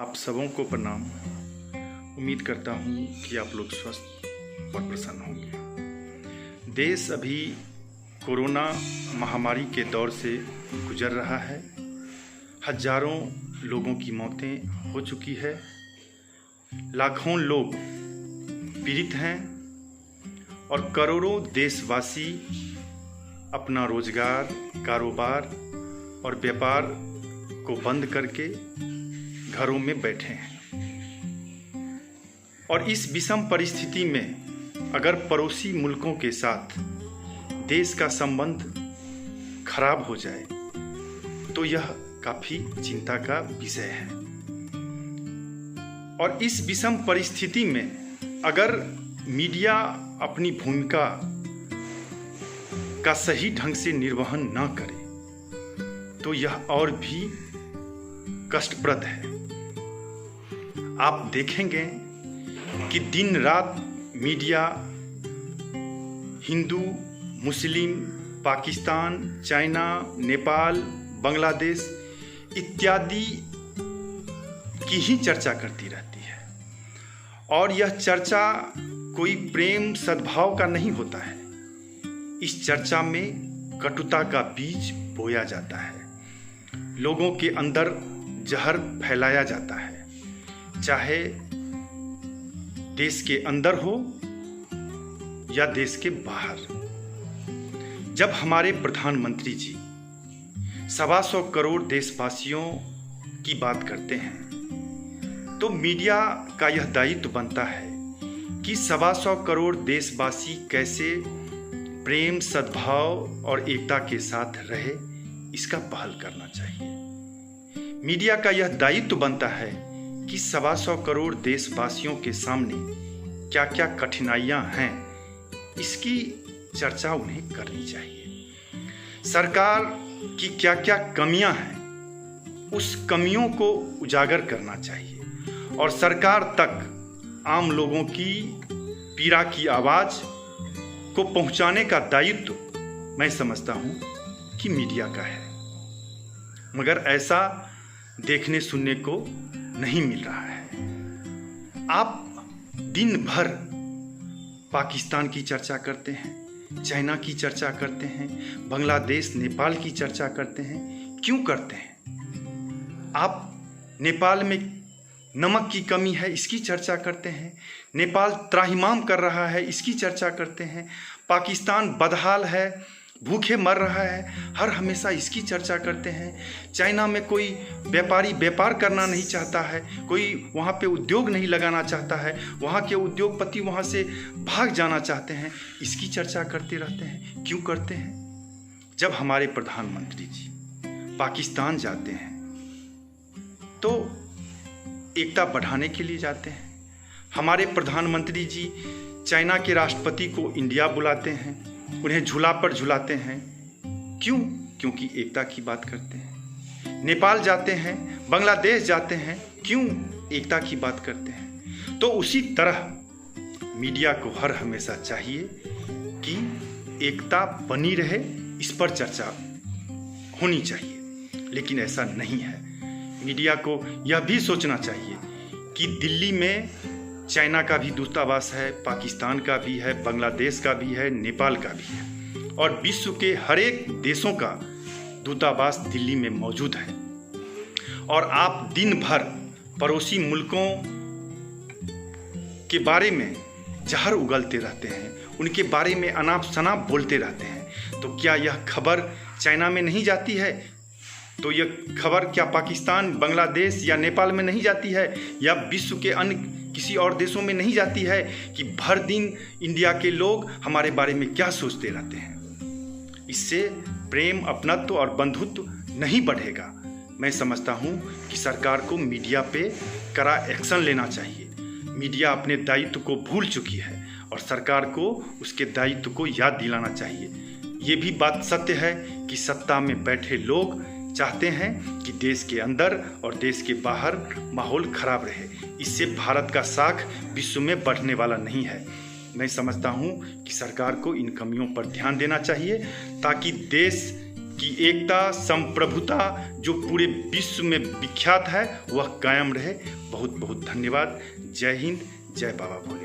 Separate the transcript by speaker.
Speaker 1: आप सबों को प्रणाम। उम्मीद करता हूँ कि आप लोग स्वस्थ और प्रसन्न होंगे। देश अभी कोरोना महामारी के दौर से गुजर रहा है। हजारों लोगों की मौतें हो चुकी है, लाखों लोग पीड़ित हैं और करोड़ों देशवासी अपना रोजगार, कारोबार और व्यापार को बंद करके घरों में बैठे हैं। और इस विषम परिस्थिति में अगर पड़ोसी मुल्कों के साथ देश का संबंध खराब हो जाए तो यह काफी चिंता का विषय है। और इस विषम परिस्थिति में अगर मीडिया अपनी भूमिका का सही ढंग से निर्वहन न करे तो यह और भी कष्टप्रद है। आप देखेंगे कि दिन रात मीडिया हिंदू, मुस्लिम, पाकिस्तान, चाइना, नेपाल, बांग्लादेश इत्यादि की ही चर्चा करती रहती है। और यह चर्चा कोई प्रेम सद्भाव का नहीं होता है। इस चर्चा में कटुता का बीज बोया जाता है, लोगों के अंदर जहर फैलाया जाता है, चाहे देश के अंदर हो या देश के बाहर। जब हमारे प्रधानमंत्री जी 125 करोड़ देशवासियों की बात करते हैं तो मीडिया का यह दायित्व बनता है कि 125 करोड़ देशवासी कैसे प्रेम, सद्भाव और एकता के साथ रहे, इसका पहल करना चाहिए। मीडिया का यह दायित्व बनता है कि 125 करोड़ देशवासियों के सामने क्या क्या कठिनाइयां हैं, इसकी चर्चा उन्हें करनी चाहिए। सरकार की क्या क्या कमियां हैं, उस कमियों को उजागर करना चाहिए और सरकार तक आम लोगों की पीड़ा की आवाज को पहुंचाने का दायित्व मैं समझता हूं कि मीडिया का है। मगर ऐसा देखने सुनने को नहीं मिल रहा है। आप दिन भर पाकिस्तान की चर्चा करते हैं, चाइना की चर्चा करते हैं, बांग्लादेश, नेपाल की चर्चा करते हैं। क्यों करते हैं? आप नेपाल में नमक की कमी है, इसकी चर्चा करते हैं। नेपाल त्राहिमाम कर रहा है, इसकी चर्चा करते हैं। पाकिस्तान बदहाल है, भूखे मर रहा है, हर हमेशा इसकी चर्चा करते हैं। चाइना में कोई व्यापारी व्यापार करना नहीं चाहता है, कोई वहाँ पे उद्योग नहीं लगाना चाहता है, वहाँ के उद्योगपति वहाँ से भाग जाना चाहते हैं, इसकी चर्चा करते रहते हैं। क्यों करते हैं? जब हमारे प्रधानमंत्री जी पाकिस्तान जाते हैं तो एकता बढ़ाने के लिए जाते हैं। हमारे प्रधानमंत्री जी चाइना के राष्ट्रपति को इंडिया बुलाते हैं, उन्हें झूला पर झुलाते हैं। क्यों? क्योंकि एकता की बात करते हैं। नेपाल जाते हैं, बांग्लादेश जाते हैं, क्यों? एकता की बात करते हैं। तो उसी तरह मीडिया को हर हमेशा चाहिए कि एकता बनी रहे, इस पर चर्चा होनी चाहिए। लेकिन ऐसा नहीं है। मीडिया को यह भी सोचना चाहिए कि दिल्ली में चाइना का भी दूतावास है, पाकिस्तान का भी है, बांग्लादेश का भी है, नेपाल का भी है और विश्व के हर एक देशों का दूतावास दिल्ली में मौजूद है। और आप दिन भर पड़ोसी मुल्कों के बारे में जहर उगलते रहते हैं, उनके बारे में अनाप शनाप बोलते रहते हैं। तो क्या यह खबर चाइना में नहीं जाती है? तो यह खबर क्या पाकिस्तान, बांग्लादेश या नेपाल में नहीं जाती है, या विश्व के अन्य किसी और देशों में नहीं जाती है कि भर दिन इंडिया के लोग हमारे बारे में क्या सोचते रहते हैं? इससे प्रेम, अपनत्व और बंधुत्व नहीं बढ़ेगा। मैं समझता हूँ कि सरकार को मीडिया पे कड़ा एक्शन लेना चाहिए। मीडिया अपने दायित्व को भूल चुकी है और सरकार को उसके दायित्व को याद दिलाना चाहिए। ये भी बात सत्य है कि सत्ता में बैठे लोग चाहते हैं कि देश के अंदर और देश के बाहर माहौल खराब रहे। इससे भारत का साख विश्व में बढ़ने वाला नहीं है। मैं समझता हूँ कि सरकार को इन कमियों पर ध्यान देना चाहिए ताकि देश की एकता, संप्रभुता जो पूरे विश्व में विख्यात है, वह कायम रहे। बहुत बहुत धन्यवाद। जय हिंद, जय बाबा भोले।